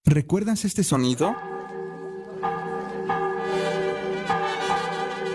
¿Recuerdas este sonido?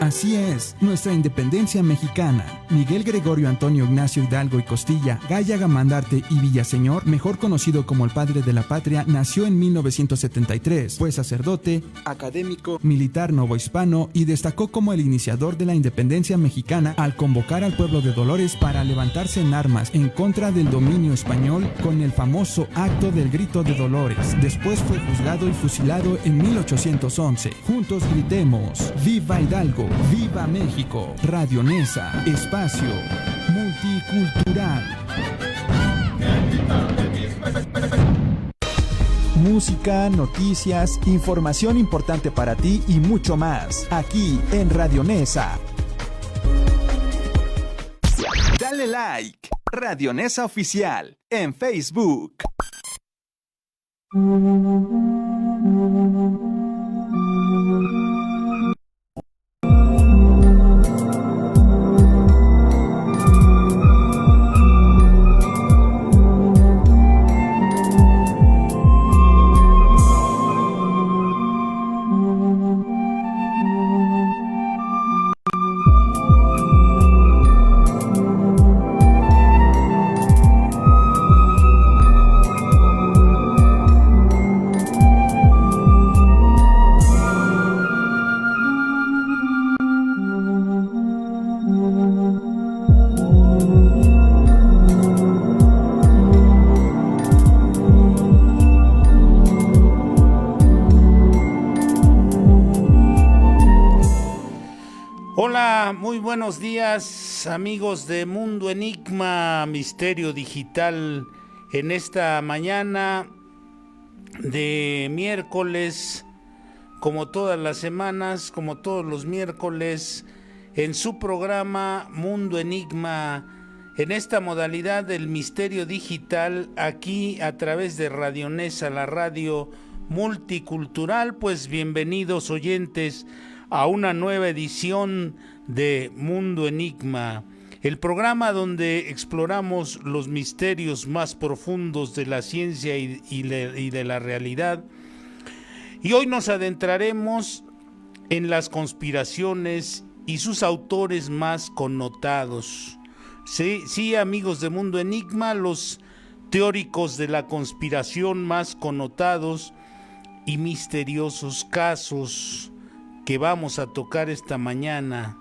Así es, nuestra independencia mexicana. Miguel Gregorio Antonio Ignacio Hidalgo y Costilla, Gaya Gamandarte y Villaseñor, mejor conocido como el padre de la patria, nació en 1973. Fue sacerdote, académico, militar novohispano y destacó como el iniciador de la independencia mexicana al convocar al pueblo de Dolores para levantarse en armas en contra del dominio español con el famoso acto del Grito de Dolores. Después fue juzgado y fusilado en 1811. Juntos gritemos: ¡Viva Hidalgo! ¡Viva México! Radio Nesa, espacio multicultural. Música, noticias, información importante para ti y mucho más, aquí en Radio Nesa. Dale like, Radio Nesa Oficial, en Facebook. Muy buenos días, amigos de Mundo Enigma, Misterio Digital, en esta mañana de miércoles, como todas las semanas, como todos los miércoles, en su programa Mundo Enigma, en esta modalidad del Misterio Digital, aquí a través de Radio Nesa, la radio multicultural. Pues bienvenidos, oyentes, a una nueva edición de Mundo Enigma, el programa donde exploramos los misterios más profundos de la ciencia y de la realidad. Y hoy nos adentraremos en las conspiraciones y sus autores más connotados. Sí, amigos de Mundo Enigma, los teóricos de la conspiración más connotados y misteriosos casos que vamos a tocar esta mañana.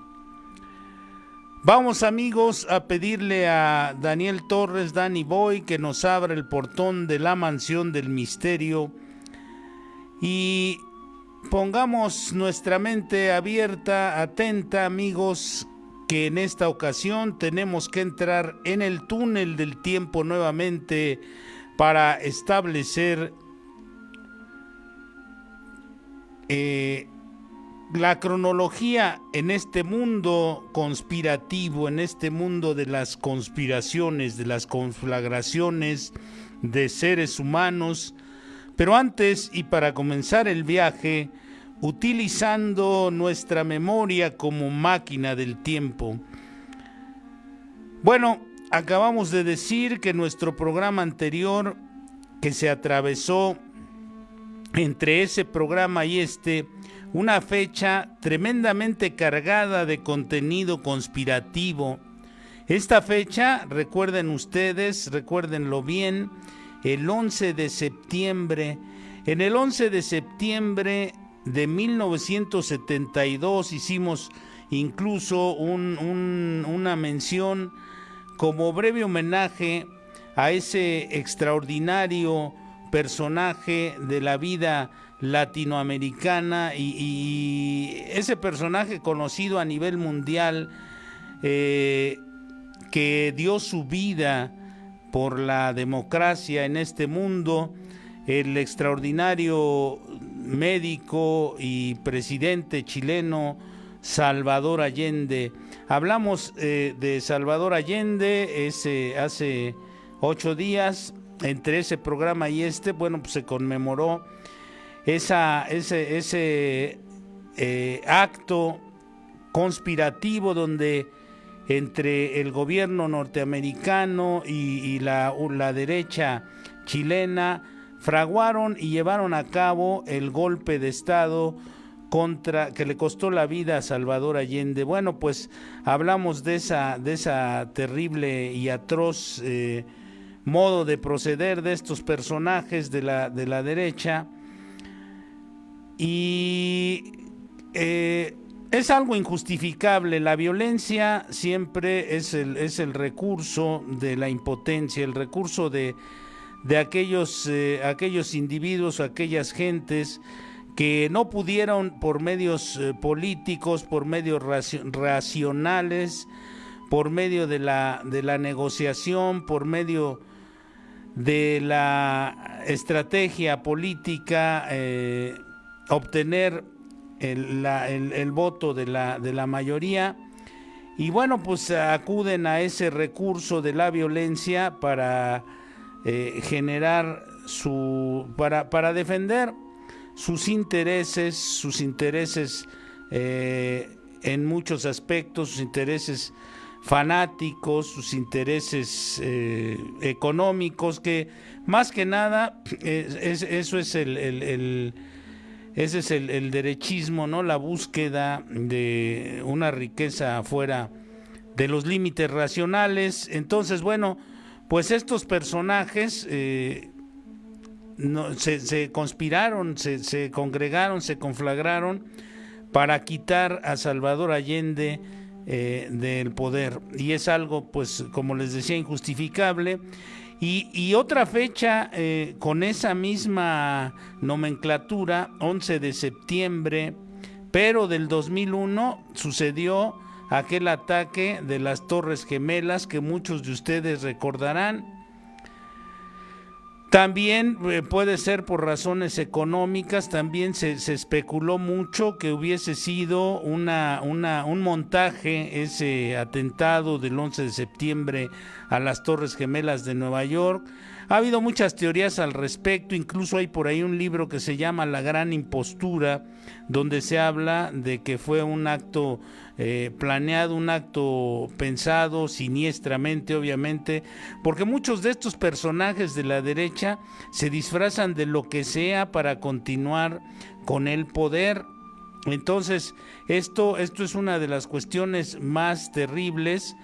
Vamos, amigos, a pedirle a Daniel Torres, Danny Boy, que nos abra el portón de la mansión del misterio y pongamos nuestra mente abierta, atenta, amigos, que en esta ocasión tenemos que entrar en el túnel del tiempo nuevamente para establecer la cronología en este mundo conspirativo, en este mundo de las conspiraciones, de las conflagraciones de seres humanos. Pero antes, y para comenzar el viaje, utilizando nuestra memoria como máquina del tiempo. Bueno, acabamos de decir que nuestro programa anterior, que se atravesó entre ese programa y una fecha tremendamente cargada de contenido conspirativo. Esta fecha, recuerden ustedes, recuérdenlo bien, el 11 de septiembre. En el 11 de septiembre de 1972 hicimos incluso una mención como breve homenaje a ese extraordinario personaje de la vida latinoamericana y ese personaje conocido a nivel mundial, que dio su vida por la democracia en este mundo, el extraordinario médico y presidente chileno Salvador Allende. Hablamos de Salvador Allende hace 8 días. Entre ese programa y pues se conmemoró ese acto conspirativo donde entre el gobierno norteamericano y la derecha chilena fraguaron y llevaron a cabo el golpe de Estado que le costó la vida a Salvador Allende. Bueno, pues hablamos de esa terrible y atroz modo de proceder de estos personajes de la derecha, y es algo injustificable. La violencia siempre es el recurso de la impotencia, el recurso de aquellos individuos, aquellas gentes que no pudieron por medios políticos, por medios racionales, por medio de la negociación, por medio de la estrategia política, obtener el voto de la mayoría, y bueno, pues acuden a ese recurso de la violencia para generar para defender sus intereses en muchos aspectos, sus intereses fanáticos, sus intereses económicos, que más que nada ese es el derechismo, ¿no? La búsqueda de una riqueza fuera de los límites racionales. Entonces, bueno, pues estos personajes se conspiraron, se congregaron, se conflagraron para quitar a Salvador Allende del poder, y es algo, pues, como les decía, injustificable. Y otra fecha con esa misma nomenclatura, 11 de septiembre, pero del 2001, sucedió aquel ataque de las Torres Gemelas que muchos de ustedes recordarán. También puede ser por razones económicas. También se especuló mucho que hubiese sido un montaje ese atentado del 11 de septiembre a las Torres Gemelas de Nueva York. Ha habido muchas teorías al respecto, incluso hay por ahí un libro que se llama La Gran Impostura, donde se habla de que fue un acto planeado, un acto pensado siniestramente, obviamente, porque muchos de estos personajes de la derecha se disfrazan de lo que sea para continuar con el poder. Entonces, esto es una de las cuestiones más terribles,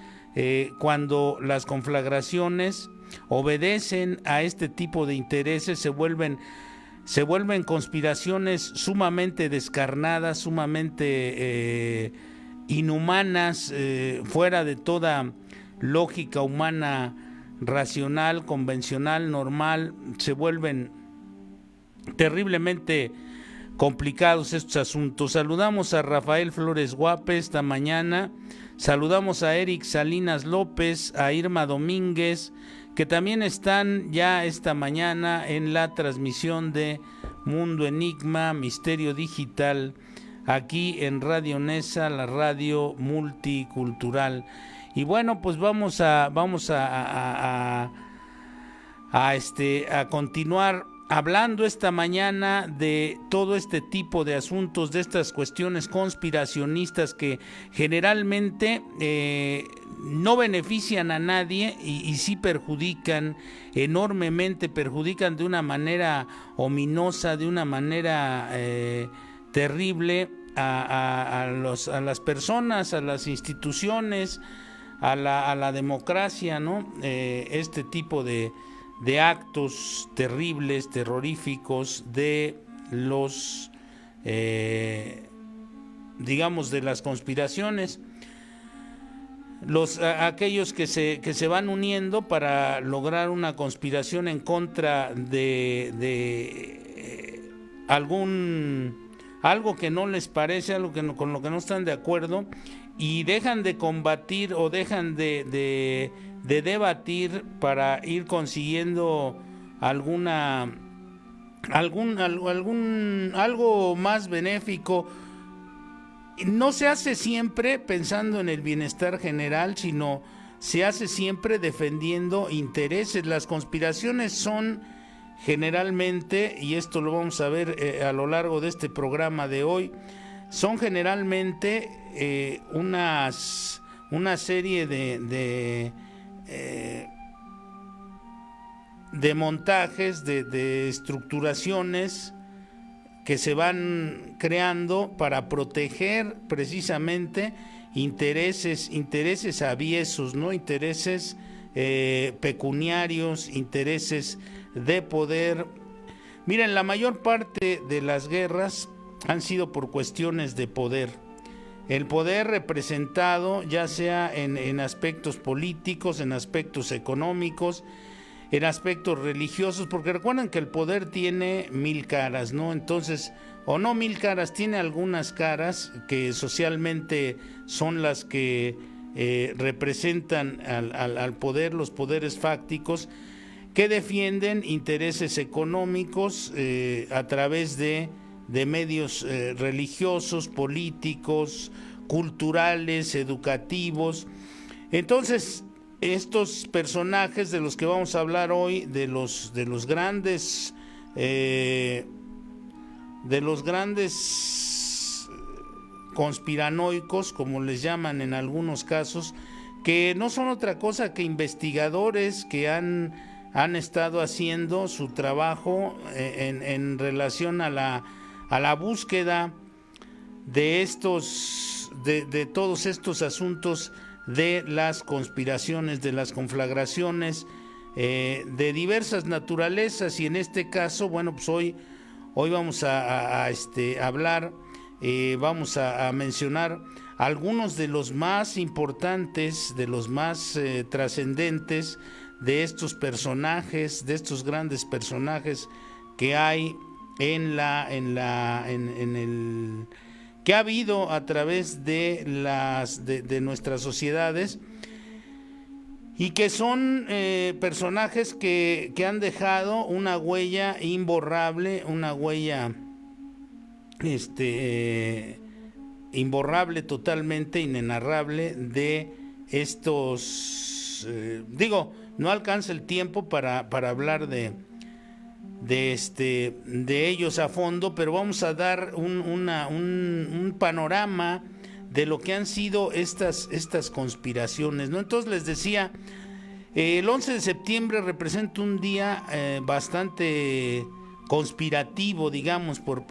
cuando las conflagraciones obedecen a este tipo de intereses, se vuelven conspiraciones sumamente descarnadas, sumamente inhumanas, fuera de toda lógica humana, racional, convencional, normal. Se vuelven terriblemente complicados estos asuntos. Saludamos a Rafael Flores Guape esta mañana, saludamos a Eric Salinas López, a Irma Domínguez, que también están ya esta mañana en la transmisión de Mundo Enigma, Misterio Digital, aquí en Radio Nesa, la radio multicultural. Y bueno, pues vamos a continuar hablando esta mañana de todo este tipo de asuntos, de estas cuestiones conspiracionistas que generalmente no benefician a nadie y sí perjudican enormemente, perjudican de una manera ominosa, de una manera terrible a las personas, a las instituciones, a la democracia, ¿no? Este tipo de actos terribles, terroríficos de los, digamos, de las conspiraciones, aquellos que se van uniendo para lograr una conspiración en contra de algo que no les parece, algo con lo que no están de acuerdo, y dejan de combatir o dejan de debatir para ir consiguiendo algo más benéfico. No se hace siempre pensando en el bienestar general, sino se hace siempre defendiendo intereses. Las conspiraciones son generalmente, y esto lo vamos a ver a lo largo de este programa de hoy, son generalmente una serie de de montajes, de estructuraciones que se van creando para proteger precisamente intereses aviesos, ¿no? Intereses pecuniarios, intereses de poder. Miren, la mayor parte de las guerras han sido por cuestiones de poder. El poder representado ya sea en aspectos políticos, en aspectos económicos, en aspectos religiosos, porque recuerden que el poder tiene 1000 caras, ¿no? Entonces, o no 1000 caras, tiene algunas caras que socialmente son las que representan al poder, los poderes fácticos, que defienden intereses económicos a través de medios religiosos, políticos, culturales, educativos. Entonces, estos personajes de los que vamos a hablar hoy, de los grandes conspiranoicos, como les llaman en algunos casos, que no son otra cosa que investigadores que han estado haciendo su trabajo en relación a la búsqueda de todos estos asuntos, de las conspiraciones, de las conflagraciones de diversas naturalezas. Y en este caso, bueno, pues hoy vamos a hablar, vamos a mencionar algunos de los más importantes, de los más trascendentes de estos personajes, de estos grandes personajes que hay que ha habido a través de nuestras sociedades, y que son personajes que han dejado una huella imborrable, una huella imborrable, totalmente inenarrable de estos, no alcanza el tiempo para hablar de ellos a fondo, pero vamos a dar un panorama de lo que han sido estas conspiraciones, ¿no? Entonces les decía, el 11 de septiembre representa un día bastante conspirativo, digamos, por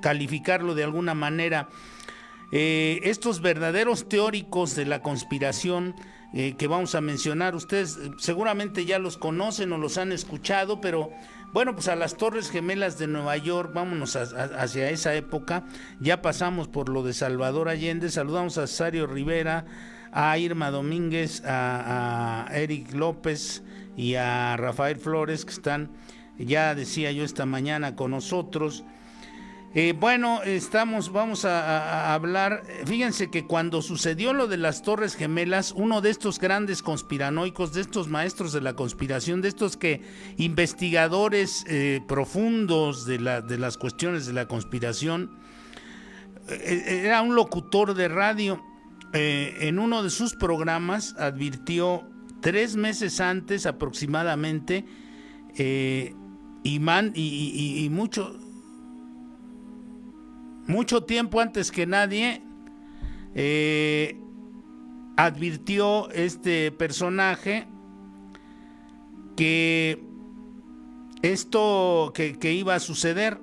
calificarlo de alguna manera. Estos verdaderos teóricos de la conspiración que vamos a mencionar, ustedes seguramente ya los conocen o los han escuchado, pero bueno, pues a las Torres Gemelas de Nueva York, vámonos hacia esa época. Ya pasamos por lo de Salvador Allende. Saludamos a Cesario Rivera, a Irma Domínguez, a Eric López y a Rafael Flores, que están, ya decía yo, esta mañana con nosotros. Vamos a hablar. Fíjense que cuando sucedió lo de las Torres Gemelas, uno de estos grandes conspiranoicos, de estos maestros de la conspiración, de estos investigadores profundos de las cuestiones de la conspiración, era un locutor de radio. En uno de sus programas advirtió 3 meses antes aproximadamente, y mucho tiempo antes que nadie, advirtió este personaje que esto que iba a suceder.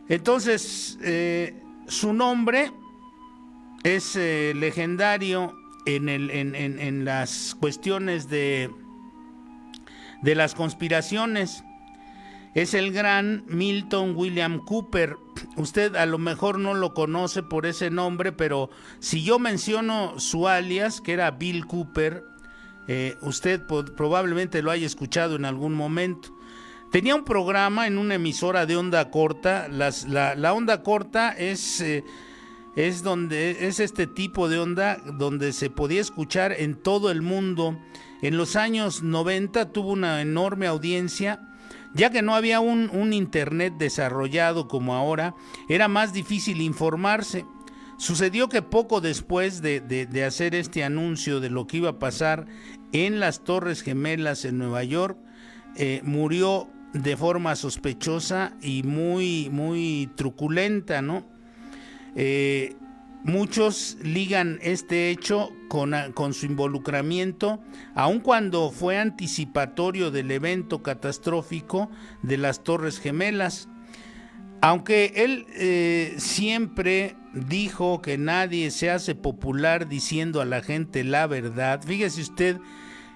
Entonces, su nombre es legendario en las cuestiones de las conspiraciones. Es el gran Milton William Cooper. Usted a lo mejor no lo conoce por ese nombre, pero si yo menciono su alias, que era Bill Cooper, usted probablemente lo haya escuchado en algún momento. Tenía un programa en una emisora de onda corta. La onda corta es este tipo de onda donde se podía escuchar en todo el mundo. En los años 90 tuvo una enorme audiencia. Ya que no había un internet desarrollado como ahora, era más difícil informarse. Sucedió que poco después de hacer este anuncio de lo que iba a pasar en las Torres Gemelas en Nueva York, murió de forma sospechosa y muy, muy truculenta, ¿no? muchos ligan este hecho con su involucramiento, aun cuando fue anticipatorio del evento catastrófico de las Torres Gemelas. Aunque él siempre dijo que nadie se hace popular diciendo a la gente la verdad, fíjese usted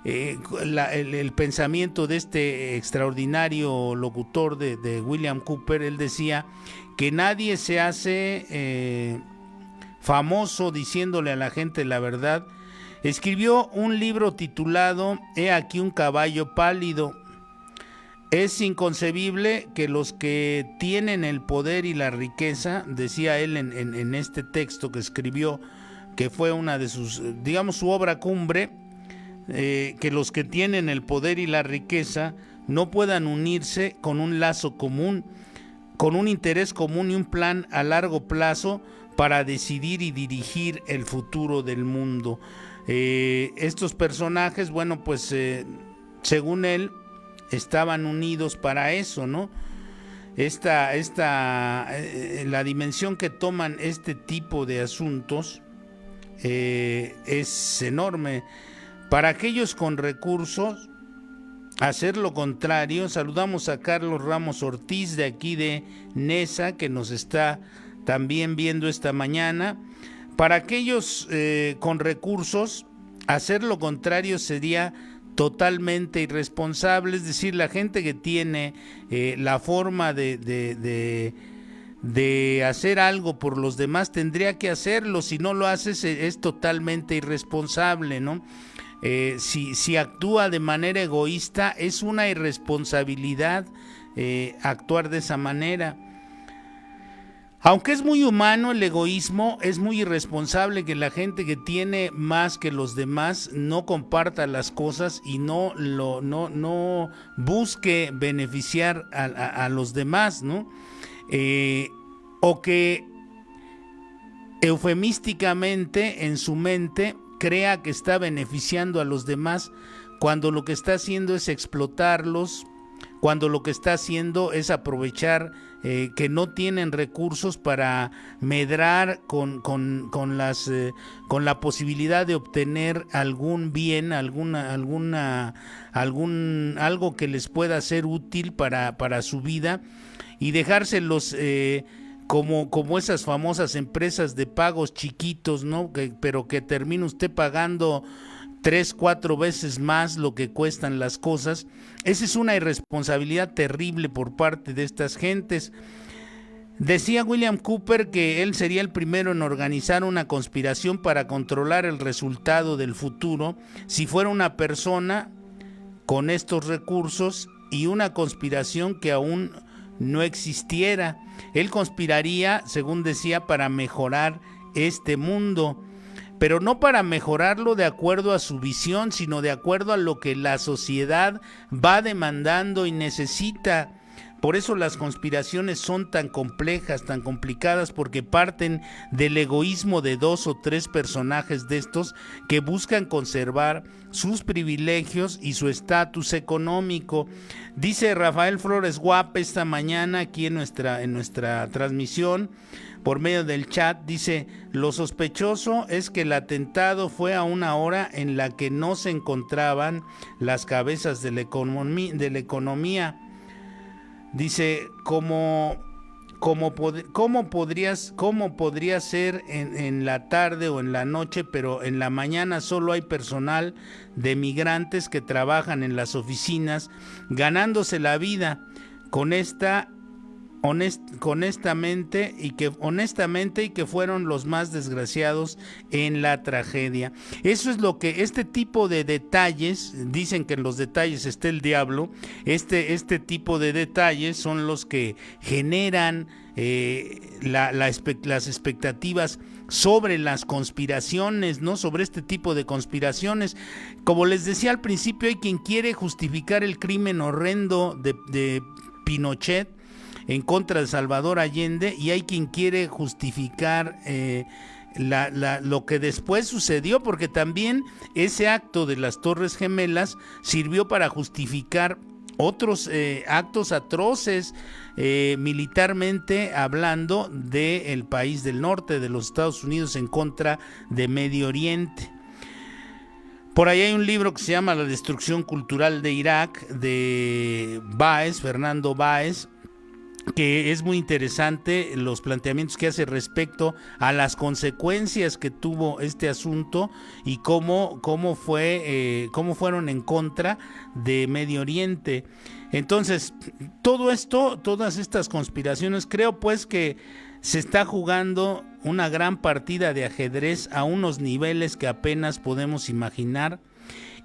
el pensamiento de este extraordinario locutor de William Cooper. Él decía que nadie se hace famoso diciéndole a la gente la verdad. Escribió un libro titulado He aquí un caballo pálido. Es inconcebible que los que tienen el poder y la riqueza, decía él en este texto que escribió, que fue una de sus, digamos, su obra cumbre, que los que tienen el poder y la riqueza no puedan unirse con un lazo común, con un interés común y un plan a largo plazo para decidir y dirigir el futuro del mundo. Estos personajes, bueno, pues según él, estaban unidos para eso, ¿no? La dimensión que toman este tipo de asuntos es enorme. Para aquellos con recursos, hacer lo contrario. Saludamos a Carlos Ramos Ortiz de aquí de Nesa, que nos está también viendo esta mañana. Para aquellos con recursos, hacer lo contrario sería totalmente irresponsable. Es decir, la gente que tiene la forma de hacer algo por los demás tendría que hacerlo. Si no lo haces, es totalmente irresponsable, ¿no? Si actúa de manera egoísta, es una irresponsabilidad actuar de esa manera. Aunque es muy humano el egoísmo, es muy irresponsable que la gente que tiene más que los demás no comparta las cosas y no busque beneficiar a los demás, ¿no? O que eufemísticamente en su mente crea que está beneficiando a los demás cuando lo que está haciendo es explotarlos, cuando lo que está haciendo es aprovechar que no tienen recursos para medrar con la posibilidad de obtener algún bien, algo que les pueda ser útil para su vida, y dejárselos como esas famosas empresas de pagos chiquitos, ¿no? Pero que termina usted pagando 3-4 veces más lo que cuestan las cosas. Esa es una irresponsabilidad terrible por parte de estas gentes. Decía William Cooper que él sería el primero en organizar una conspiración para controlar el resultado del futuro si fuera una persona con estos recursos, y una conspiración que aún no existiera. Él conspiraría, según decía, para mejorar este mundo, pero no para mejorarlo de acuerdo a su visión, sino de acuerdo a lo que la sociedad va demandando y necesita. Por eso las conspiraciones son tan complejas, tan complicadas, porque parten del egoísmo de 2 o 3 personajes de estos que buscan conservar sus privilegios y su estatus económico. Dice Rafael Flores Guape esta mañana aquí en nuestra transmisión por medio del chat, dice: lo sospechoso es que el atentado fue a una hora en la que no se encontraban las cabezas de la economía. Dice, ¿cómo podría ser en la tarde o en la noche, pero en la mañana solo hay personal de migrantes que trabajan en las oficinas ganándose la vida honestamente y que fueron los más desgraciados en la tragedia? Eso es lo que este tipo de detalles, dicen que en los detalles está el diablo. Este tipo de detalles son los que generan las expectativas sobre las conspiraciones, ¿no? Sobre este tipo de conspiraciones. Como les decía al principio, hay quien quiere justificar el crimen horrendo de Pinochet en contra de Salvador Allende, y hay quien quiere justificar lo que después sucedió, porque también ese acto de las Torres Gemelas sirvió para justificar otros actos atroces militarmente hablando del país del norte, de los Estados Unidos, en contra de Medio Oriente. Por ahí hay un libro que se llama La destrucción cultural de Irak, de Báez, Fernando Báez, que es muy interesante los planteamientos que hace respecto a las consecuencias que tuvo este asunto y cómo fueron en contra de Medio Oriente. Entonces, todo esto, todas estas conspiraciones, creo pues que se está jugando una gran partida de ajedrez a unos niveles que apenas podemos imaginar,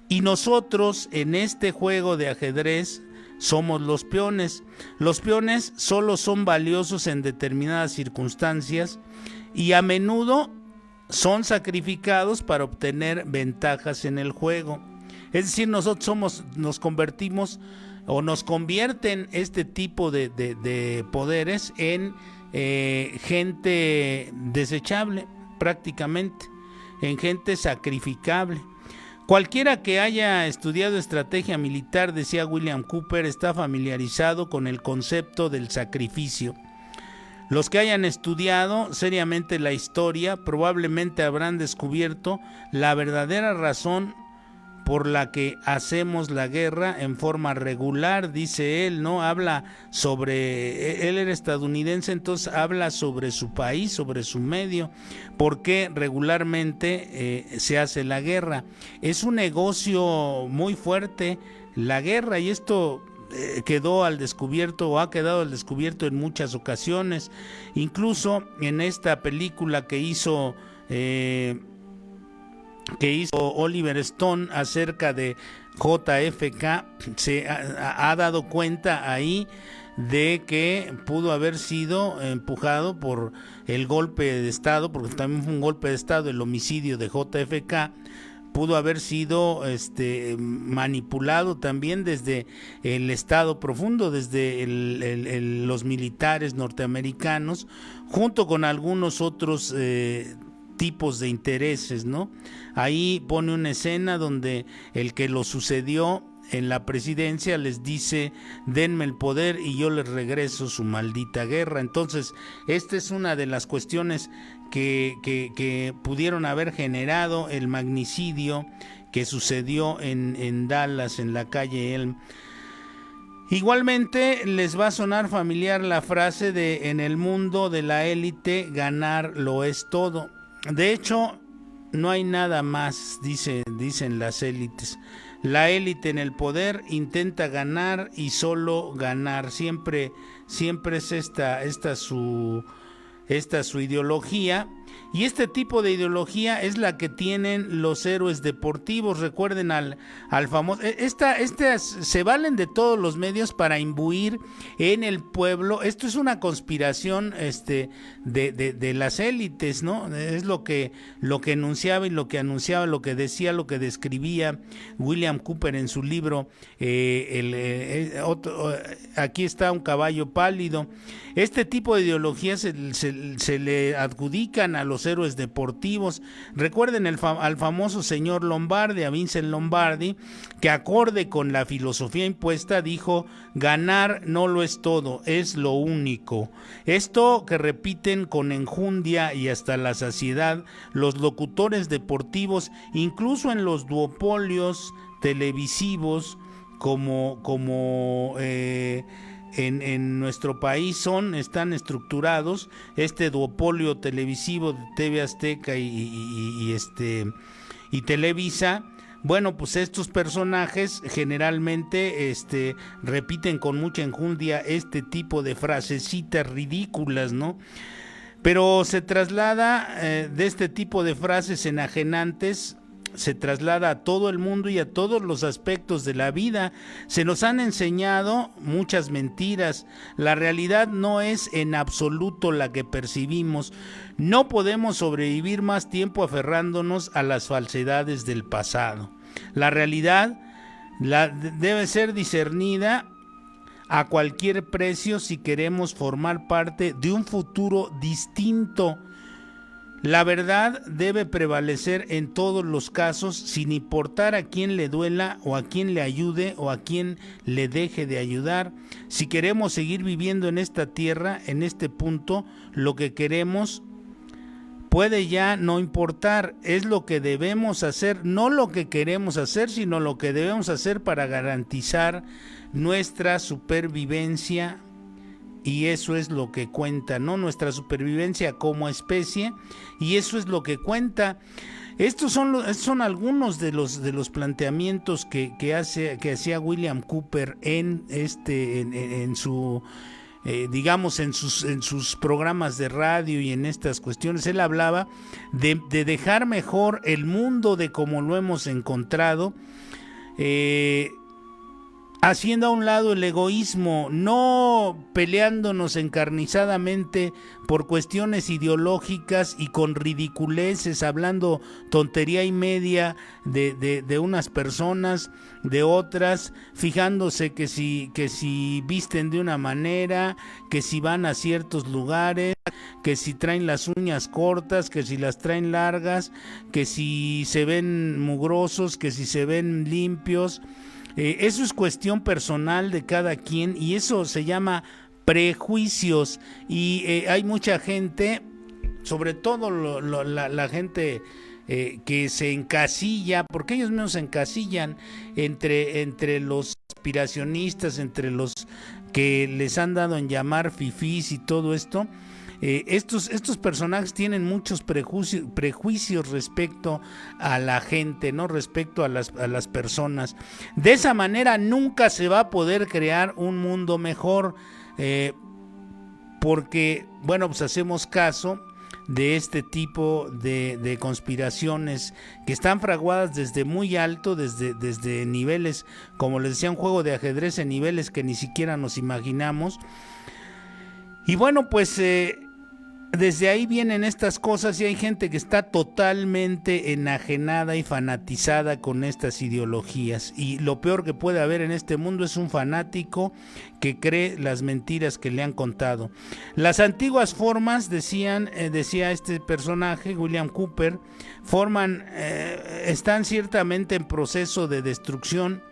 y nosotros en este juego de ajedrez somos los peones. Los peones solo son valiosos en determinadas circunstancias y a menudo son sacrificados para obtener ventajas en el juego. Es decir, nosotros nos convertimos o nos convierten este tipo de poderes en gente desechable prácticamente, en gente sacrificable. Cualquiera que haya estudiado estrategia militar, decía William Cooper, está familiarizado con el concepto del sacrificio. Los que hayan estudiado seriamente la historia probablemente habrán descubierto la verdadera razón por la que hacemos la guerra en forma regular, dice él, ¿no? Habla sobre, él era estadounidense, entonces habla sobre su país, sobre su medio, por qué regularmente se hace la guerra. Es un negocio muy fuerte la guerra, y esto quedó al descubierto o ha quedado al descubierto en muchas ocasiones, incluso en esta película que hizo Oliver Stone acerca de JFK, se ha dado cuenta ahí de que pudo haber sido empujado por el golpe de Estado, porque también fue un golpe de Estado, el homicidio de JFK, pudo haber sido manipulado también desde el Estado profundo, desde los militares norteamericanos, junto con algunos otros tipos de intereses, ¿no? Ahí pone una escena donde el que lo sucedió en la presidencia les dice: denme el poder y yo les regreso su maldita guerra. Entonces, esta es una de las cuestiones que pudieron haber generado el magnicidio que sucedió en Dallas, en la calle Elm. Igualmente les va a sonar familiar la frase de: en el mundo de la élite ganar lo es todo. De hecho, no hay nada más, dicen las élites. La élite en el poder intenta ganar y solo ganar. Siempre es esta su ideología. Y este tipo de ideología es la que tienen los héroes deportivos. Recuerden al famoso... se valen de todos los medios para imbuir en el pueblo. Esto es una conspiración de las élites, ¿no? Es lo que enunciaba y lo que anunciaba, lo que decía, lo que describía William Cooper en su libro. Aquí está un caballo pálido. Este tipo de ideologías se le adjudican a los héroes deportivos. Recuerden al famoso señor Lombardi, a Vincent Lombardi, que acorde con la filosofía impuesta dijo: ganar no lo es todo, es lo único. Esto que repiten con enjundia y hasta la saciedad los locutores deportivos, incluso en los duopolios televisivos como en nuestro país están estructurados, este duopolio televisivo de TV Azteca y Televisa. Bueno, pues estos personajes generalmente repiten con mucha enjundia este tipo de frasecitas ridículas, ¿no? Pero se traslada de este tipo de frases enajenantes, se traslada a todo el mundo y a todos los aspectos de la vida. Se nos han enseñado muchas mentiras. La realidad no es en absoluto la que percibimos. No podemos sobrevivir más tiempo aferrándonos a las falsedades del pasado. La realidad debe ser discernida a cualquier precio si queremos formar parte de un futuro distinto. La verdad debe prevalecer en todos los casos, sin importar a quién le duela o a quién le ayude o a quién le deje de ayudar. Si queremos seguir viviendo en esta tierra, en este punto, lo que queremos puede ya no importar, es lo que debemos hacer, no lo que queremos hacer, sino lo que debemos hacer para garantizar nuestra supervivencia. Y eso es lo que cuenta, ¿no? Nuestra supervivencia como especie, y eso es lo que cuenta. Estos son algunos de los planteamientos que hacía William Cooper en su digamos en sus programas de radio y en estas cuestiones. Él hablaba de dejar mejor el mundo de como lo hemos encontrado, haciendo a un lado el egoísmo, no peleándonos encarnizadamente por cuestiones ideológicas y con ridiculeces, hablando tontería y media de unas personas, de otras, fijándose que si visten de una manera, que si van a ciertos lugares, que si traen las uñas cortas, que si las traen largas, que si se ven mugrosos, que si se ven limpios. Eso es cuestión personal de cada quien y eso se llama prejuicios, y hay mucha gente, sobre todo la gente que se encasilla, porque ellos mismos se encasillan entre los aspiracionistas, entre los que les han dado en llamar fifís y todo esto. Estos personajes tienen muchos prejuicios respecto a la gente, ¿no? Respecto a las personas. De esa manera nunca se va a poder crear un mundo mejor, porque, bueno, pues hacemos caso de este tipo de conspiraciones que están fraguadas desde muy alto, desde niveles, como les decía, un juego de ajedrez en niveles que ni siquiera nos imaginamos. Y bueno, pues desde ahí vienen estas cosas, y hay gente que está totalmente enajenada y fanatizada con estas ideologías, y lo peor que puede haber en este mundo es un fanático que cree las mentiras que le han contado. Las antiguas formas, decía este personaje, William Cooper, están ciertamente en proceso de destrucción,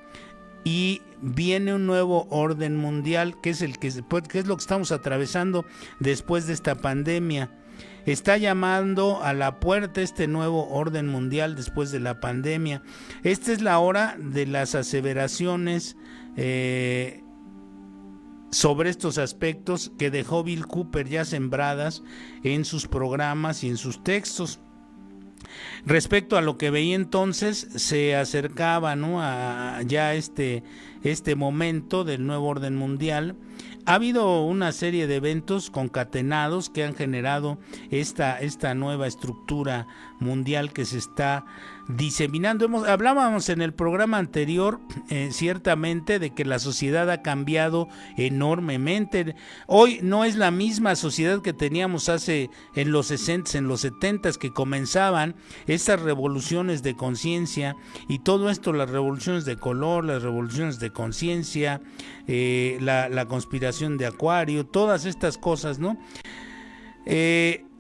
y viene un nuevo orden mundial, que es lo que estamos atravesando después de esta pandemia. Está llamando a la puerta este nuevo orden mundial después de la pandemia. Esta es la hora de las aseveraciones sobre estos aspectos que dejó Bill Cooper ya sembradas en sus programas y en sus textos. Respecto a lo que veía entonces, se acercaba, ¿no?, a ya este momento del nuevo orden mundial. Ha habido una serie de eventos concatenados que han generado esta nueva estructura mundial que se está diseminando. Hablábamos en el programa anterior, ciertamente, de que la sociedad ha cambiado enormemente. Hoy no es la misma sociedad que teníamos en los 60s, en los 70s, que comenzaban estas revoluciones de conciencia y todo esto, las revoluciones de color, las revoluciones de conciencia, la conspiración de Acuario, todas estas cosas, ¿no?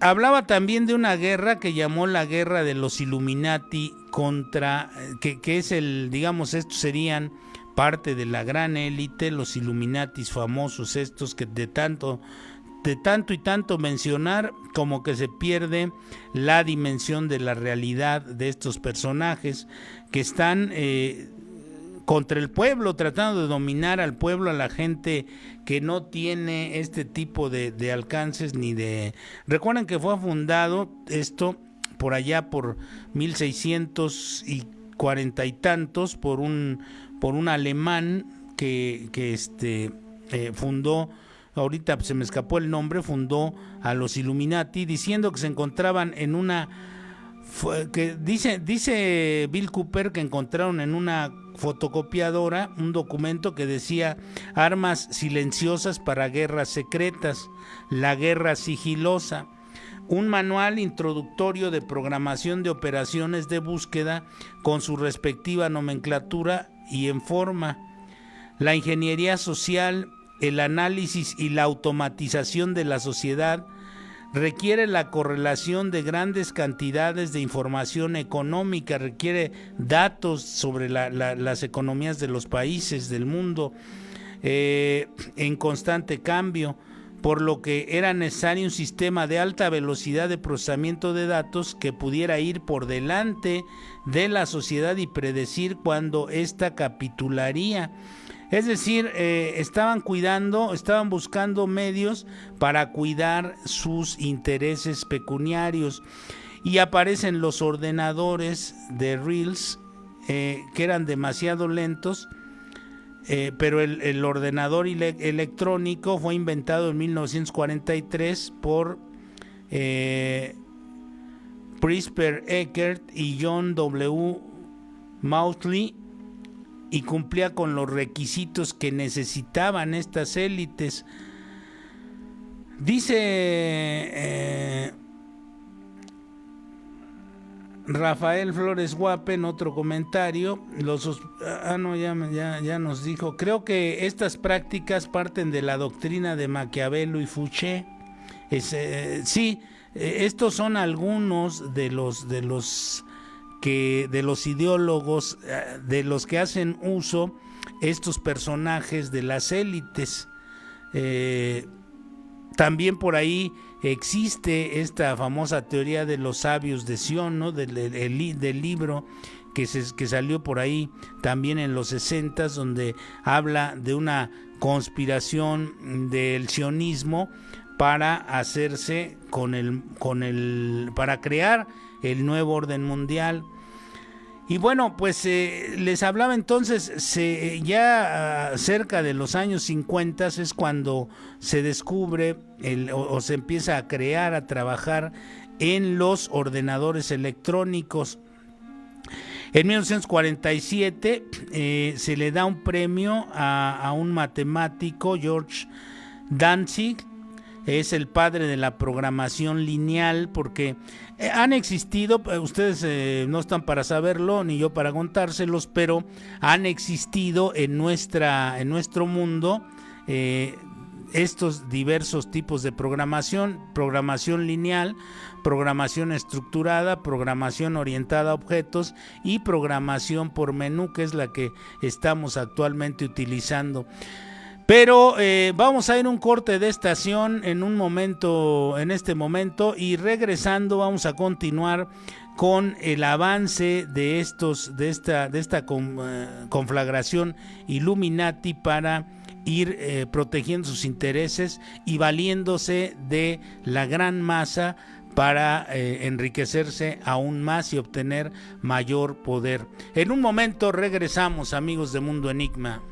Hablaba también de una guerra que llamó la guerra de los Illuminati que es digamos, estos serían parte de la gran élite, los Illuminatis famosos, estos que de tanto y tanto mencionar, como que se pierde la dimensión de la realidad de estos personajes que están contra el pueblo, tratando de dominar al pueblo, a la gente que no tiene este tipo de alcances ni de... Recuerden que fue fundado esto por allá por 1640 y tantos por un alemán que fundó, ahorita se me escapó el nombre, fundó a los Illuminati, diciendo que se encontraban en una... que dice Bill Cooper que encontraron en una fotocopiadora un documento que decía: armas silenciosas para guerras secretas, la guerra sigilosa, un manual introductorio de programación de operaciones de búsqueda con su respectiva nomenclatura y en forma, la ingeniería social, el análisis y la automatización de la sociedad, requiere la correlación de grandes cantidades de información económica, requiere datos sobre las economías de los países del mundo en constante cambio, por lo que era necesario un sistema de alta velocidad de procesamiento de datos que pudiera ir por delante de la sociedad y predecir cuándo ésta capitularía. Es decir, estaban buscando medios para cuidar sus intereses pecuniarios, y aparecen los ordenadores de Reels que eran demasiado lentos. Pero el ordenador electrónico fue inventado en 1943 por Presper Eckert y John W. Mauchly, y cumplía con los requisitos que necesitaban estas élites. Dice Rafael Flores Guape en otro comentario, ya nos dijo: creo que estas prácticas parten de la doctrina de Maquiavelo y Fouché. Estos son algunos de los ideólogos de los que hacen uso estos personajes de las élites. También por ahí existe esta famosa teoría de los sabios de Sion, ¿no? del libro que salió por ahí también en los 60s, donde habla de una conspiración del sionismo para hacerse para crear el nuevo orden mundial. Y bueno, pues les hablaba entonces, ya cerca de los años 50 es cuando se descubre o se empieza a crear, a trabajar en los ordenadores electrónicos. En 1947 se le da un premio a un matemático, George Dantzig. Es el padre de la programación lineal, porque han existido, ustedes no están para saberlo ni yo para contárselos, pero han existido en nuestro mundo estos diversos tipos de programación lineal, programación estructurada, programación orientada a objetos y programación por menú, que es la que estamos actualmente utilizando. Pero vamos a ir a un corte de estación en este momento, y regresando vamos a continuar con el avance de esta conflagración Illuminati para ir protegiendo sus intereses y valiéndose de la gran masa para enriquecerse aún más y obtener mayor poder. En un momento regresamos, amigos de Mundo Enigma.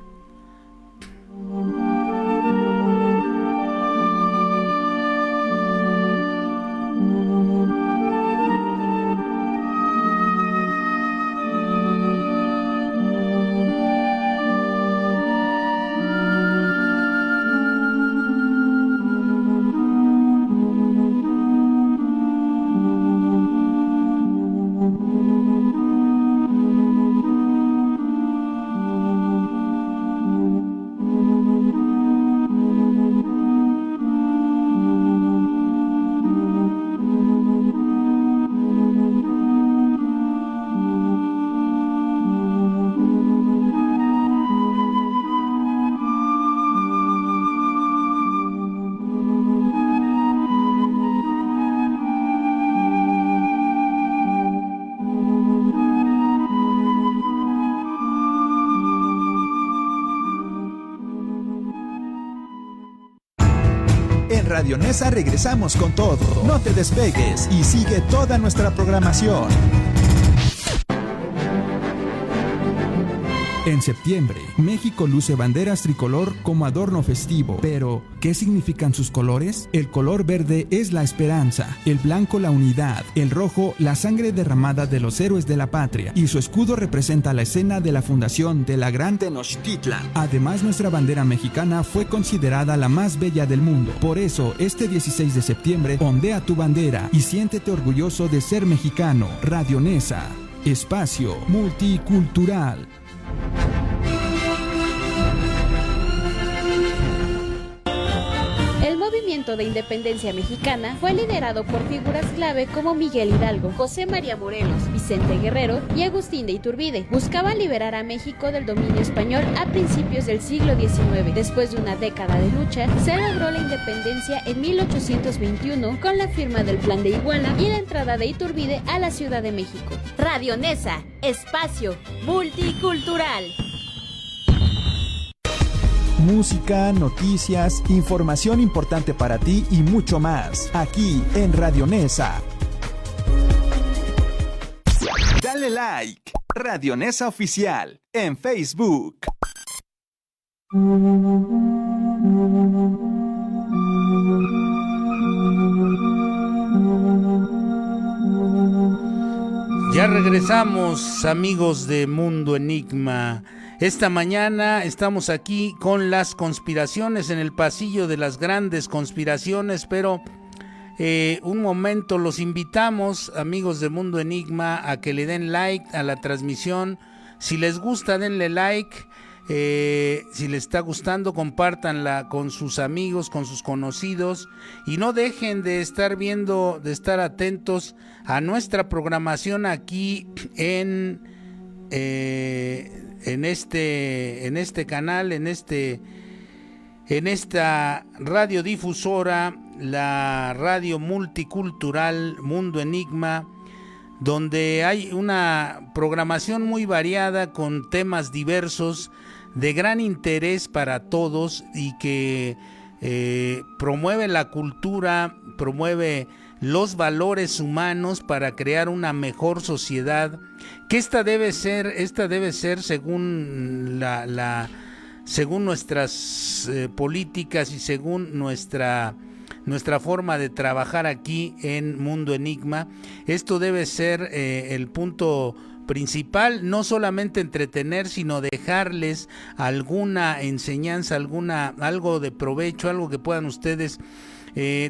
Radio Nesa regresamos con todo. No te despegues y sigue toda nuestra programación. En septiembre, México luce banderas tricolor como adorno festivo. Pero, ¿qué significan sus colores? El color verde es la esperanza, el blanco la unidad, el rojo la sangre derramada de los héroes de la patria, y su escudo representa la escena de la fundación de la Gran Tenochtitlan. Además, nuestra bandera mexicana fue considerada la más bella del mundo. Por eso, este 16 de septiembre, ondea tu bandera y siéntete orgulloso de ser mexicano. Radio Nesa, espacio multicultural. El movimiento de independencia mexicana fue liderado por figuras clave como Miguel Hidalgo, José María Morelos, Vicente Guerrero y Agustín de Iturbide. Buscaban liberar a México del dominio español a principios del siglo XIX. Después de una década de lucha, se logró la independencia en 1821 con la firma del Plan de Iguala y la entrada de Iturbide a la Ciudad de México. Radio Nesa, espacio multicultural. Música, noticias, información importante para ti y mucho más, aquí en Radio Nesa. Dale like, Radio Nesa Oficial, en Facebook. Ya regresamos, amigos de Mundo Enigma. Esta mañana estamos aquí con las conspiraciones en el pasillo de las grandes conspiraciones, pero un momento, los invitamos, amigos de Mundo Enigma, a que le den like a la transmisión. Si les gusta, denle like. Si les está gustando, compártanla con sus amigos, con sus conocidos, y no dejen de estar viendo, de estar atentos a nuestra programación aquí en este canal, en esta radiodifusora, la radio multicultural Mundo Enigma, donde hay una programación muy variada con temas diversos de gran interés para todos y que promueve la cultura, promueve los valores humanos para crear una mejor sociedad, que esta debe ser según según nuestras políticas y según nuestra forma de trabajar aquí en Mundo Enigma. Esto debe ser el punto principal, no solamente entretener, sino dejarles alguna enseñanza, algo de provecho, algo que puedan ustedes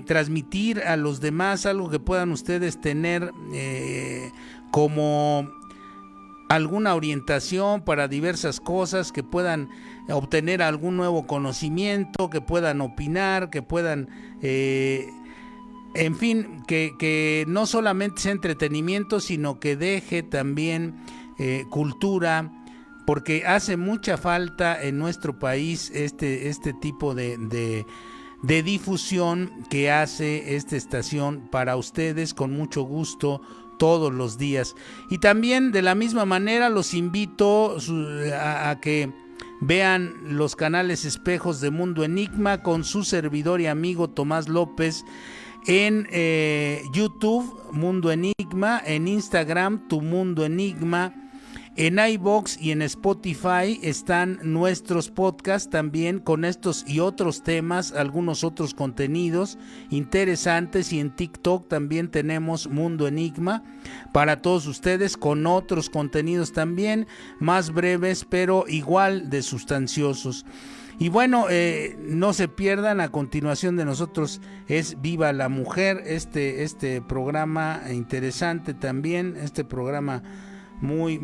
transmitir a los demás, algo que puedan ustedes tener como alguna orientación para diversas cosas, que puedan obtener algún nuevo conocimiento, que puedan opinar, que puedan en fin, que no solamente sea entretenimiento, sino que deje también cultura, porque hace mucha falta en nuestro país este tipo de difusión que hace esta estación para ustedes con mucho gusto todos los días. Y también de la misma manera los invito a que vean los canales espejos de Mundo Enigma con su servidor y amigo Tomás López en YouTube, Mundo Enigma, en Instagram, Tu Mundo Enigma, en iVoox y en Spotify están nuestros podcasts también con estos y otros temas, algunos otros contenidos interesantes, y en TikTok también tenemos Mundo Enigma para todos ustedes con otros contenidos también más breves pero igual de sustanciosos. Y bueno, no se pierdan, a continuación de nosotros es Viva la Mujer, este programa interesante también, este programa muy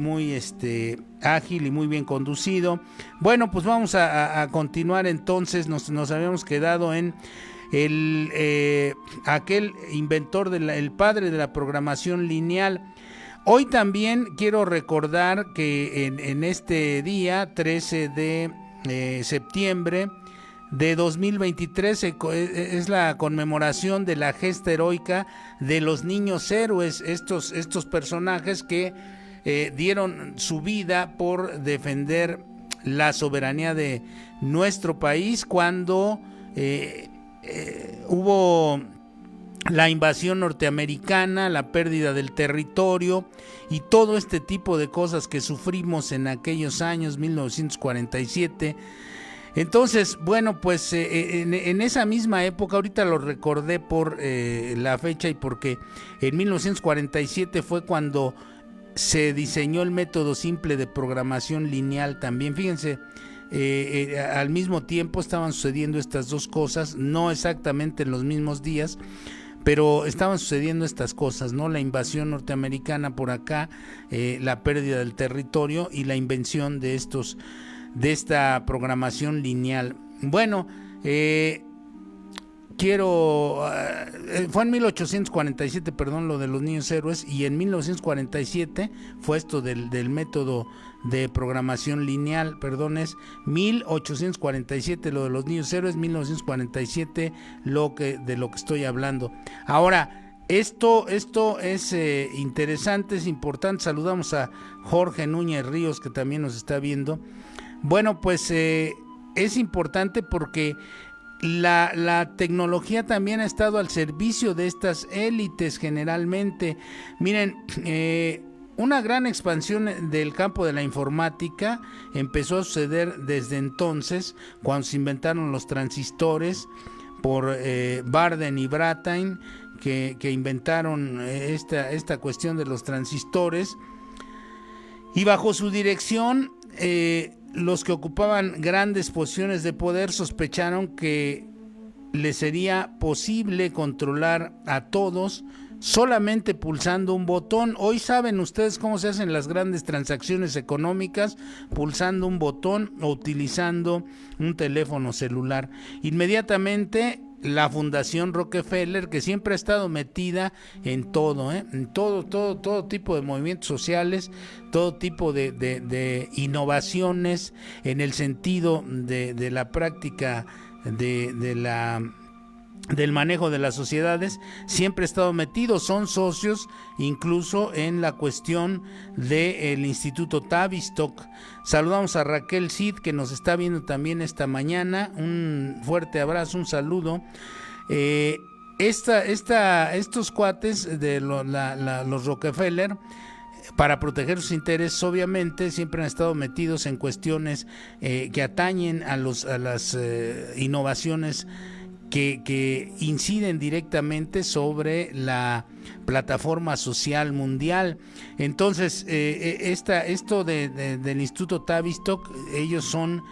ágil y muy bien conducido. Bueno, pues vamos a continuar entonces. Nos habíamos quedado en aquel inventor, el padre de la programación lineal. Hoy también quiero recordar que en este día 13 de septiembre de 2023 es la conmemoración de la gesta heroica de los niños héroes, estos personajes que dieron su vida por defender la soberanía de nuestro país cuando hubo la invasión norteamericana, la pérdida del territorio y todo este tipo de cosas que sufrimos en aquellos años, 1947. Entonces, bueno, pues en esa misma época, ahorita lo recordé por la fecha y porque en 1947 fue cuando se diseñó el método simple de programación lineal también. Fíjense, al mismo tiempo estaban sucediendo estas dos cosas, no exactamente en los mismos días, pero estaban sucediendo estas cosas, ¿no? La invasión norteamericana por acá, la pérdida del territorio y la invención de esta programación lineal. Bueno, fue en 1847, perdón, lo de los niños héroes, y en 1947 fue esto del método de programación lineal, perdón, es 1847 lo de los niños héroes, 1947 de lo que estoy hablando. Ahora, esto es interesante, es importante. Saludamos a Jorge Núñez Ríos, que también nos está viendo. Bueno, pues es importante porque la tecnología también ha estado al servicio de estas élites generalmente. Miren, una gran expansión del campo de la informática empezó a suceder desde entonces, cuando se inventaron los transistores por Barden y Brattain, que inventaron esta cuestión de los transistores, y bajo su dirección los que ocupaban grandes posiciones de poder sospecharon que les sería posible controlar a todos solamente pulsando un botón. Hoy saben ustedes cómo se hacen las grandes transacciones económicas, pulsando un botón o utilizando un teléfono celular. Inmediatamente la Fundación Rockefeller, que siempre ha estado metida en todo, en todo tipo de movimientos sociales, todo tipo de innovaciones en el sentido de la práctica del manejo de las sociedades, siempre ha estado metido. Son socios incluso en la cuestión del Instituto Tavistock. Saludamos a Raquel Cid, que nos está viendo también esta mañana. Un fuerte abrazo, un saludo. Estos cuates de los Rockefeller, para proteger sus intereses, obviamente siempre han estado metidos en cuestiones que atañen a las innovaciones que inciden directamente sobre la plataforma social mundial. Entonces, esto del Instituto Tavistock, ellos son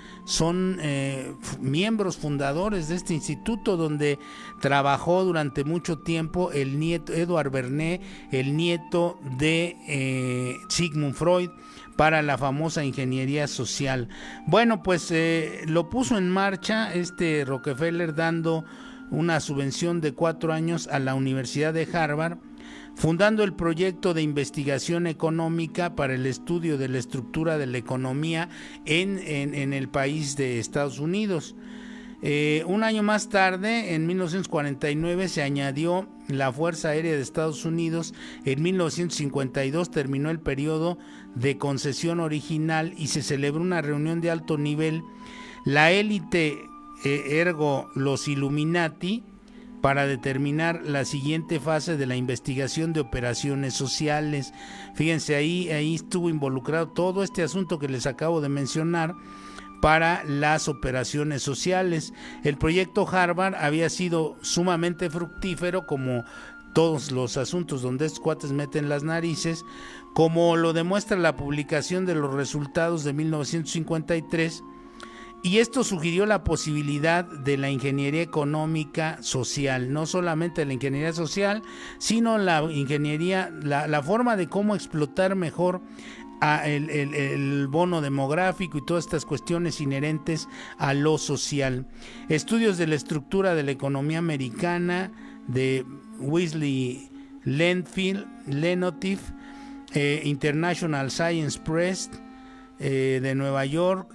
miembros fundadores de este instituto, donde trabajó durante mucho tiempo el nieto Edward Bernays, el nieto de Sigmund Freud, para la famosa ingeniería social. Bueno, pues lo puso en marcha Rockefeller, dando una subvención de 4 años a la Universidad de Harvard, fundando el proyecto de investigación económica para el estudio de la estructura de la economía en el país de Estados Unidos. Un año más tarde, en 1949, se añadió la Fuerza Aérea de Estados Unidos. En 1952 terminó el periodo de concesión original y se celebró una reunión de alto nivel, la élite, ergo los Illuminati, para determinar la siguiente fase de la investigación de operaciones sociales. Fíjense, ahí estuvo involucrado todo este asunto que les acabo de mencionar para las operaciones sociales. El proyecto Harvard había sido sumamente fructífero, como todos los asuntos donde estos cuates meten las narices, como lo demuestra la publicación de los resultados de 1953, y esto sugirió la posibilidad de la ingeniería económica social, no solamente la ingeniería social, sino la ingeniería, la forma de cómo explotar mejor el bono demográfico y todas estas cuestiones inherentes a lo social. Estudios de la estructura de la economía americana de Wesley Lenotif, International Science Press de Nueva York,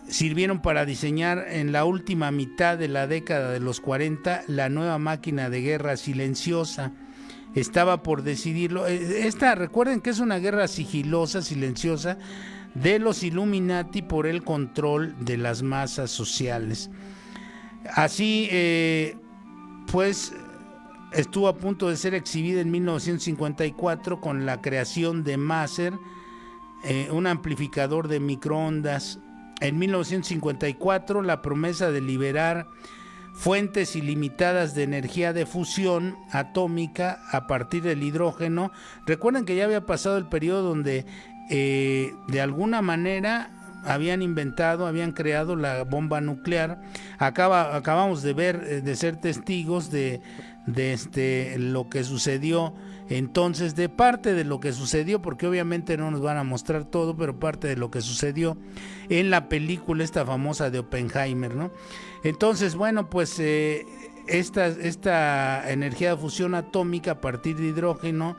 sirvieron para diseñar en la última mitad de la década de los 40 la nueva máquina de guerra silenciosa. Estaba por decidirlo. Recuerden que es una guerra sigilosa, silenciosa, de los Illuminati por el control de las masas sociales. Así, pues, estuvo a punto de ser exhibida en 1954 con la creación de Maser, un amplificador de microondas. En 1954, la promesa de liberar fuentes ilimitadas de energía de fusión atómica a partir del hidrógeno. Recuerden que ya había pasado el periodo donde de alguna manera habían creado la bomba nuclear. Acabamos de ser testigos de lo que sucedió entonces, de parte de lo que sucedió, porque obviamente no nos van a mostrar todo, pero parte de lo que sucedió en la película esta famosa de Oppenheimer, ¿no? Entonces, bueno, pues esta energía de fusión atómica a partir de hidrógeno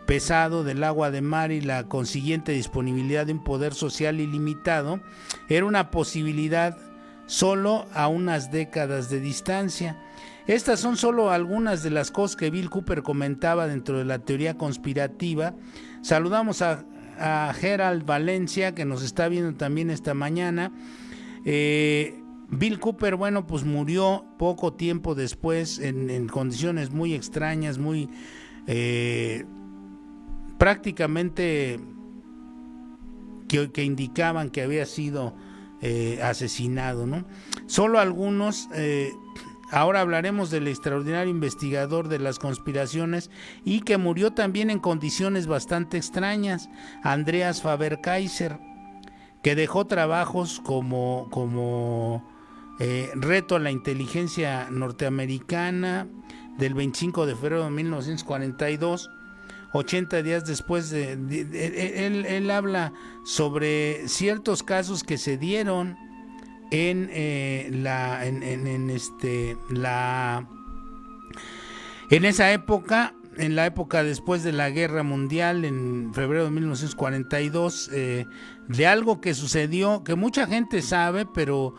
pesado del agua de mar y la consiguiente disponibilidad de un poder social ilimitado era una posibilidad solo a unas décadas de distancia. Estas son solo algunas de las cosas que Bill Cooper comentaba dentro de la teoría conspirativa. Saludamos a Gerald Valencia, que nos está viendo también esta mañana. Bill Cooper, bueno, pues murió poco tiempo después en condiciones muy extrañas, muy prácticamente que indicaban que había sido asesinado, ¿no? Solo algunos. Ahora hablaremos del extraordinario investigador de las conspiraciones y que murió también en condiciones bastante extrañas, Andreas Faber-Kaiser, que dejó trabajos como Reto a la inteligencia norteamericana del 25 de febrero de 1942, 80 días después él habla sobre ciertos casos que se dieron en esa época, en la época después de la Guerra Mundial, en febrero de 1942, de algo que sucedió, que mucha gente sabe, pero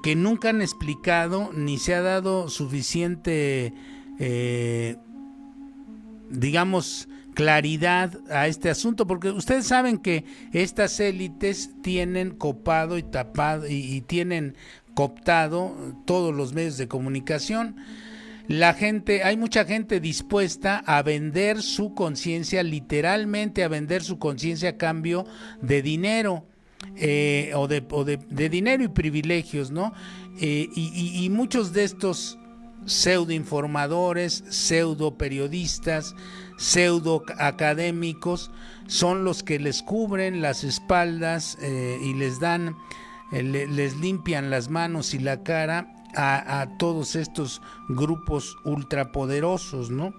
que nunca han explicado, ni se ha dado suficiente, digamos, claridad a este asunto, porque ustedes saben que estas élites tienen copado y tapado y tienen cooptado todos los medios de comunicación. Hay mucha gente dispuesta a vender su conciencia, literalmente a vender su conciencia a cambio de dinero, o de dinero y privilegios, ¿no? Y muchos de estos pseudo informadores, pseudo periodistas, pseudo académicos son los que les cubren las espaldas y les limpian las manos y la cara a todos estos grupos ultrapoderosos, ¿no?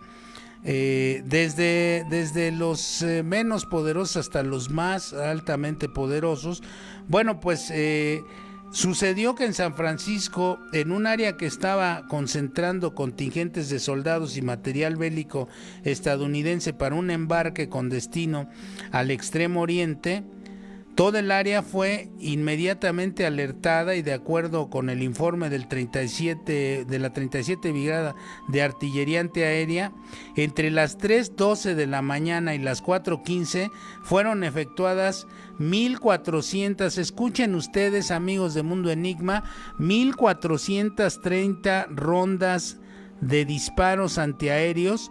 Desde los menos poderosos hasta los más altamente poderosos. Bueno, pues sucedió que en San Francisco, en un área que estaba concentrando contingentes de soldados y material bélico estadounidense para un embarque con destino al Extremo Oriente, toda el área fue inmediatamente alertada y, de acuerdo con el informe de la 37 Brigada de Artillería Antiaérea, entre las 3:12 de la mañana y las 4:15 fueron efectuadas 1,400, escuchen ustedes, amigos de Mundo Enigma, 1,430 rondas de disparos antiaéreos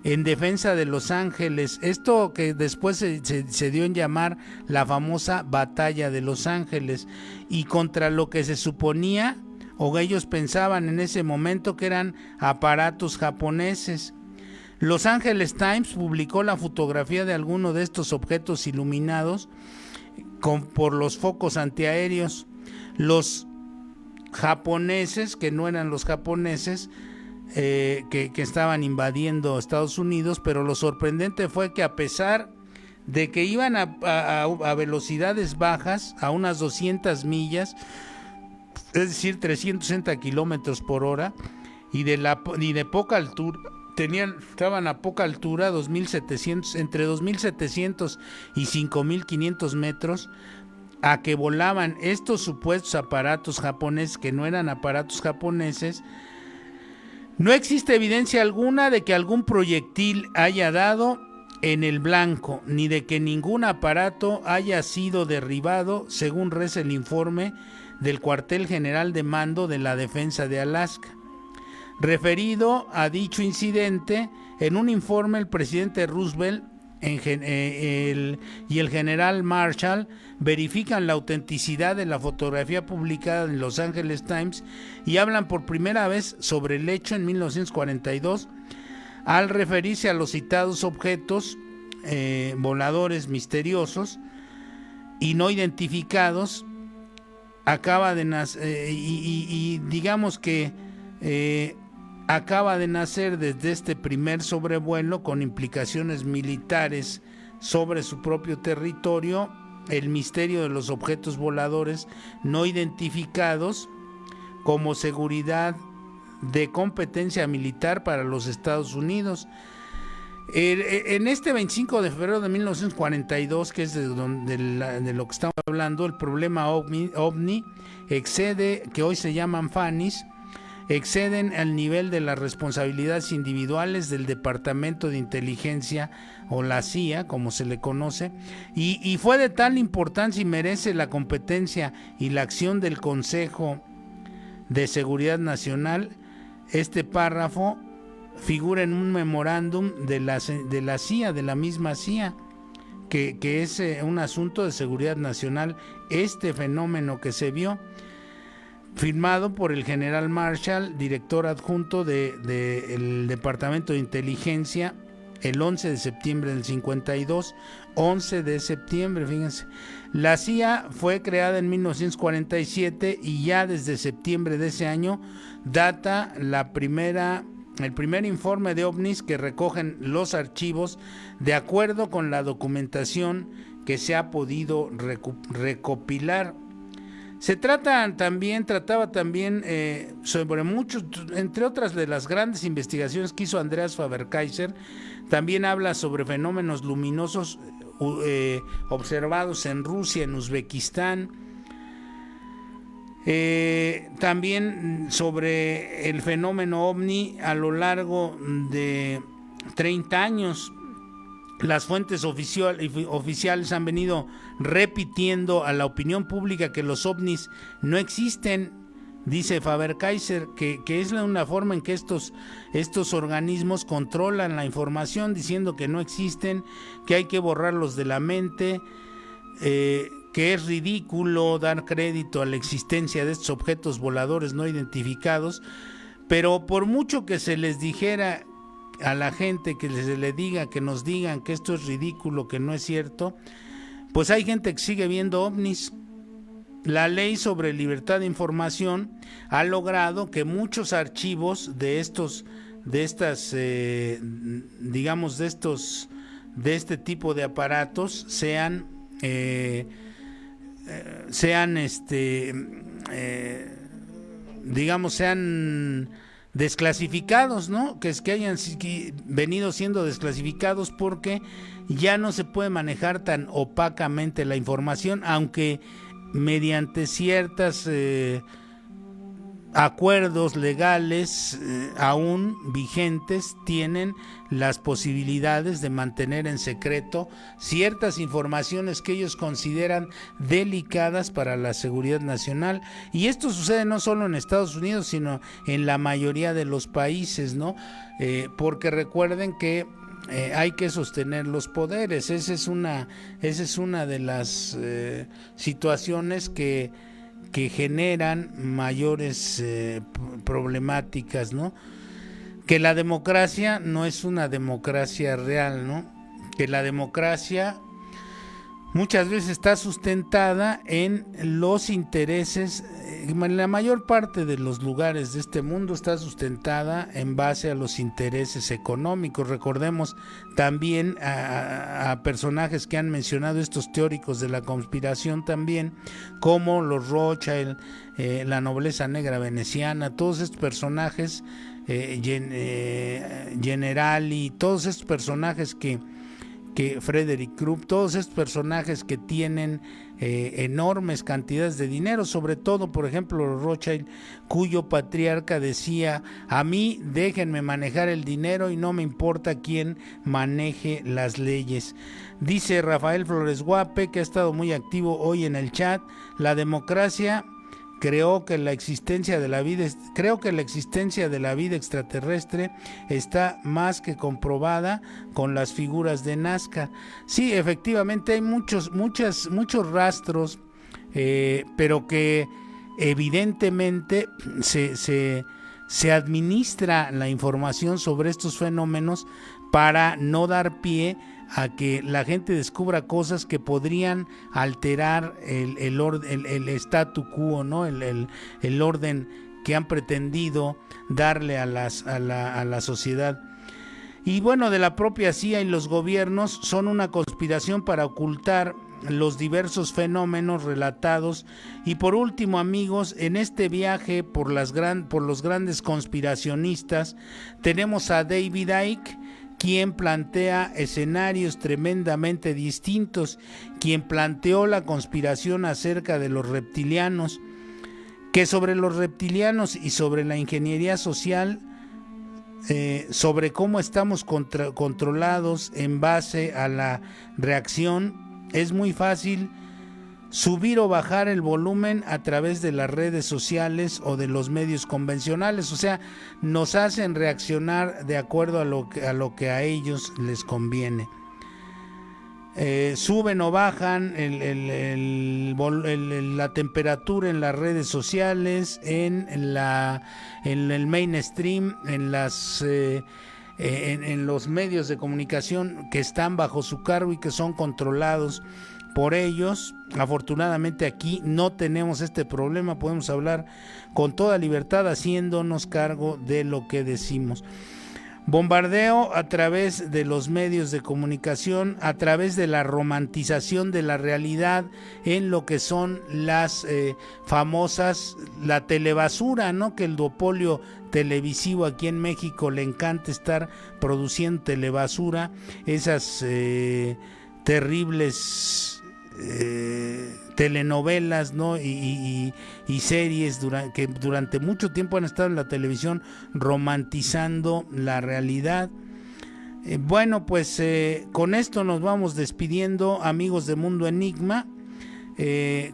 en defensa de Los Ángeles. Esto que después se dio en llamar la famosa Batalla de Los Ángeles, y contra lo que se suponía, o ellos pensaban en ese momento, que eran aparatos japoneses. Los Angeles Times publicó la fotografía de alguno de estos objetos iluminados por los focos antiaéreos. Los japoneses, que no eran los japoneses, que estaban invadiendo Estados Unidos, pero lo sorprendente fue que, a pesar de que iban a velocidades bajas, a unas 200 millas, es decir, 360 kilómetros por hora, y de poca altura, estaban a poca altura, entre 2.700 y 5.500 metros, a que volaban estos supuestos aparatos japoneses, que no eran aparatos japoneses. No existe evidencia alguna de que algún proyectil haya dado en el blanco, ni de que ningún aparato haya sido derribado, según reza el informe del Cuartel General de Mando de la Defensa de Alaska. Referido a dicho incidente, en un informe, el presidente Roosevelt y el general Marshall verifican la autenticidad de la fotografía publicada en Los Angeles Times y hablan por primera vez sobre el hecho en 1942, al referirse a los citados objetos voladores misteriosos y no identificados. Acaba de nacer, digamos que acaba de nacer desde este primer sobrevuelo con implicaciones militares sobre su propio territorio el misterio de los objetos voladores no identificados, como seguridad de competencia militar para los Estados Unidos. En este 25 de febrero de 1942, que es de lo que estamos hablando, el problema OVNI excede, que hoy se llaman FANIS, exceden el nivel de las responsabilidades individuales del Departamento de Inteligencia, o la CIA, como se le conoce, y fue de tal importancia y merece la competencia y la acción del Consejo de Seguridad Nacional. Este párrafo figura en un memorándum de la CIA, de la misma CIA, que es un asunto de seguridad nacional, este fenómeno que se vio, firmado por el general Marshall, director adjunto del Departamento de Inteligencia, el 11 de septiembre del 52, 11 de septiembre, fíjense. La CIA fue creada en 1947 y ya desde septiembre de ese año data el primer informe de OVNIs que recogen los archivos de acuerdo con la documentación que se ha podido recopilar. Trataba también sobre muchos, entre otras de las grandes investigaciones que hizo Andreas Faber-Kaiser, también habla sobre fenómenos luminosos observados en Rusia, en Uzbekistán, también sobre el fenómeno OVNI a lo largo de 30 años. Las fuentes oficiales han venido repitiendo a la opinión pública que los ovnis no existen, dice Faber-Kaiser, que es una forma en que estos organismos controlan la información, diciendo que no existen, que hay que borrarlos de la mente, que es ridículo dar crédito a la existencia de estos objetos voladores no identificados, pero por mucho que se les dijera a la gente, que se le diga, que nos digan que esto es ridículo, que no es cierto, pues hay gente que sigue viendo ovnis. La ley sobre libertad de información ha logrado que muchos archivos de este tipo de aparatos sean desclasificados, ¿no? Que hayan venido siendo desclasificados porque ya no se puede manejar tan opacamente la información, aunque mediante ciertos acuerdos legales aún vigentes tienen las posibilidades de mantener en secreto ciertas informaciones que ellos consideran delicadas para la seguridad nacional, y esto sucede no solo en Estados Unidos sino en la mayoría de los países, ¿no? Porque recuerden que hay que sostener los poderes. Esa es una de las situaciones que generan mayores problemáticas, ¿no? Que la democracia no es una democracia real, ¿no? Que la democracia muchas veces está sustentada en los intereses, en la mayor parte de los lugares de este mundo está sustentada en base a los intereses económicos. Recordemos también a personajes que han mencionado estos teóricos de la conspiración también, como los Rothschild, la nobleza negra veneciana, todos estos personajes, Generali, todos estos personajes que Frederick Krupp, todos estos personajes que tienen enormes cantidades de dinero, sobre todo, por ejemplo, los Rothschild, cuyo patriarca decía: a mí déjenme manejar el dinero y no me importa quién maneje las leyes. Dice Rafael Flores Guape, que ha estado muy activo hoy en el chat: la democracia creo que la existencia de la vida extraterrestre está más que comprobada con las figuras de Nazca. Sí, efectivamente hay muchos rastros, pero que evidentemente se administra la información sobre estos fenómenos para no dar pie a que la gente descubra cosas que podrían alterar el statu quo, ¿no? El orden que han pretendido darle a la sociedad. Y bueno, de la propia CIA y los gobiernos son una conspiración para ocultar los diversos fenómenos relatados. Y por último, amigos, en este viaje por los grandes conspiracionistas tenemos a David Icke, quien plantea escenarios tremendamente distintos, quien planteó la conspiración acerca de los reptilianos, que sobre los reptilianos y sobre la ingeniería social, sobre cómo estamos controlados en base a la reacción, es muy fácil subir o bajar el volumen a través de las redes sociales o de los medios convencionales. O sea, nos hacen reaccionar de acuerdo a lo que a ellos les conviene. Suben o bajan la temperatura en las redes sociales, en el mainstream, en los medios de comunicación que están bajo su cargo y que son controlados por ellos. Afortunadamente aquí no tenemos este problema, podemos hablar con toda libertad haciéndonos cargo de lo que decimos. Bombardeo a través de los medios de comunicación, a través de la romantización de la realidad en lo que son las famosas, la telebasura, ¿no? Que el duopolio televisivo aquí en México le encanta estar produciendo telebasura, esas terribles telenovelas, ¿no? y series que durante mucho tiempo han estado en la televisión romantizando la realidad. Bueno, pues con esto nos vamos despidiendo, amigos de Mundo Enigma.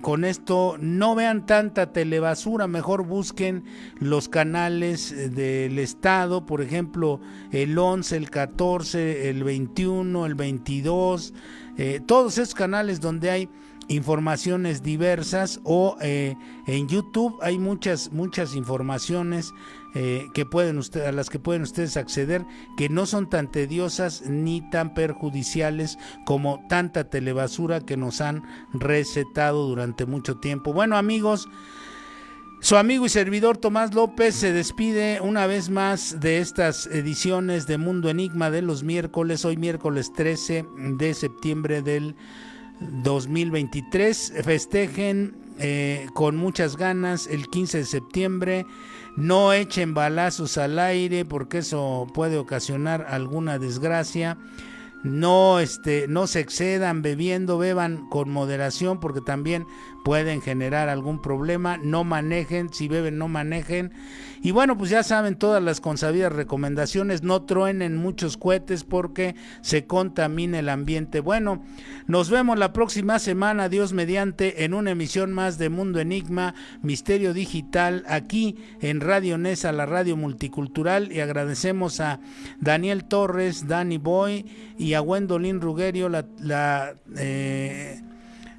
Con esto no vean tanta telebasura, mejor busquen los canales del Estado, por ejemplo el 11, el 14, el 21, el 22, todos esos canales donde hay informaciones diversas, o en YouTube hay muchas informaciones a las que pueden ustedes acceder, que no son tan tediosas ni tan perjudiciales como tanta telebasura que nos han recetado durante mucho tiempo. Bueno, amigos, su amigo y servidor Tomás López se despide una vez más de estas ediciones de Mundo Enigma de los miércoles, hoy miércoles 13 de septiembre del 2023. Festejen con muchas ganas el 15 de septiembre. No echen balazos al aire porque eso puede ocasionar alguna desgracia. No se excedan bebiendo, beban con moderación porque también pueden generar algún problema. No manejen, si beben no manejen. Y bueno, pues ya saben todas las consabidas recomendaciones, no truenen muchos cohetes porque se contamina el ambiente. Bueno, nos vemos la próxima semana, Dios mediante, en una emisión más de Mundo Enigma, Misterio Digital, aquí en Radio Nesa, la radio multicultural, y agradecemos a Daniel Torres, Danny Boy y a Gwendolyn Rugerio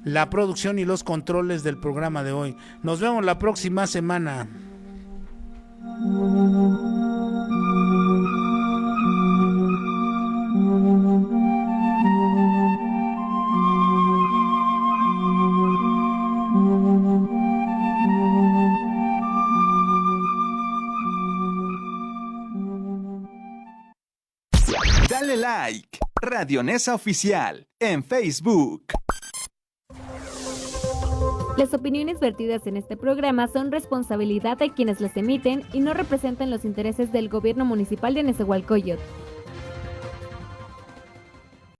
la producción y los controles del programa de hoy. Nos vemos la próxima semana. Dale like, Radio Nesa Oficial, en Facebook. Las opiniones vertidas en este programa son responsabilidad de quienes las emiten y no representan los intereses del Gobierno Municipal de Nezahualcóyotl.